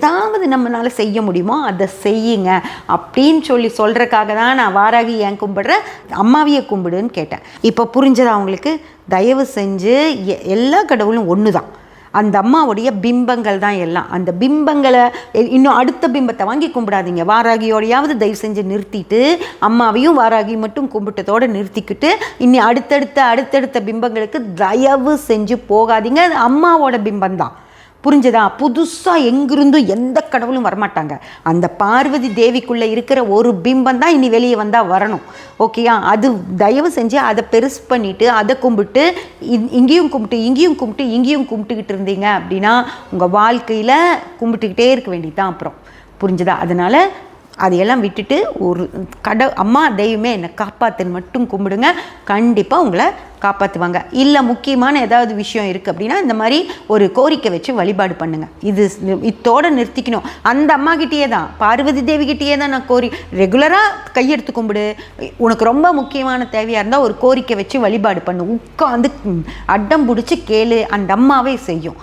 ஏதாவது நம்மளால் செய்ய முடியுமோ அதை செய்யுங்க அப்படின்னு சொல்கிறக்காக தான் நான் வாராகி ஏன் கும்பிடுறேன், அம்மாவையே கும்பிடுன்னு கேட்டேன். இப்போ புரிஞ்சதா அவங்களுக்கு? தயவு செஞ்சு எல்லா கடவுளும் ஒன்று தான். அந்த அம்மாவுடைய பிம்பங்கள் தான் எல்லாம். அந்த பிம்பங்களை இன்னும் அடுத்த பிம்பத்தை வாங்கி கும்பிடாதீங்க. வாராகியோடையாவது தயவு செஞ்சு நிறுத்திட்டு, அம்மாவையும் வாராகி மட்டும் கும்பிட்டதோடு நிறுத்திக்கிட்டு, இன்னும் அடுத்தடுத்த பிம்பங்களுக்கு தயவு செஞ்சு போகாதீங்க. அது அம்மாவோட பிம்பம்தான். புரிஞ்சதா? புதுசாக எங்கிருந்தும் எந்த கடவுளும் வரமாட்டாங்க. அந்த பார்வதி தேவிக்குள்ளே இருக்கிற ஒரு பிம்பம் தான் இனி வெளியே வந்தால் வரணும். ஓகேயா? அது தயவு செஞ்சு அதை பெருசு பண்ணிவிட்டு அதை கும்பிட்டு இங்கேயும் கும்பிட்டுக்கிட்டு இருந்தீங்க அப்படின்னா உங்கள் வாழ்க்கையில் கும்பிட்டுக்கிட்டே இருக்க வேண்டியதுதான் அப்புறம். புரிஞ்சதா? அதனால் அதையெல்லாம் விட்டுட்டு ஒரு அம்மா தெய்வமே என்னை காப்பாற்றுன்னு மட்டும் கும்பிடுங்க. கண்டிப்பாக உங்களை காப்பாற்றுவாங்க. இல்லை முக்கியமான ஏதாவது விஷயம் இருக்குது அப்படின்னா இந்த மாதிரி ஒரு கோரிக்கை வச்சு வழிபாடு பண்ணுங்கள். இதோடு நிறுத்திக்கணும். அந்த அம்மாக்கிட்டேயே தான், பார்வதி தேவிக்கிட்டேயே தான் நான் ரெகுலராக கையெடுத்து கும்பிடு. உனக்கு ரொம்ப முக்கியமான தேவையாக இருந்தால் ஒரு கோரிக்கை வச்சு வழிபாடு பண்ணு. உட்காந்து அடம் பிடிச்சி கேளு, அந்த அம்மாவே செய்யும்.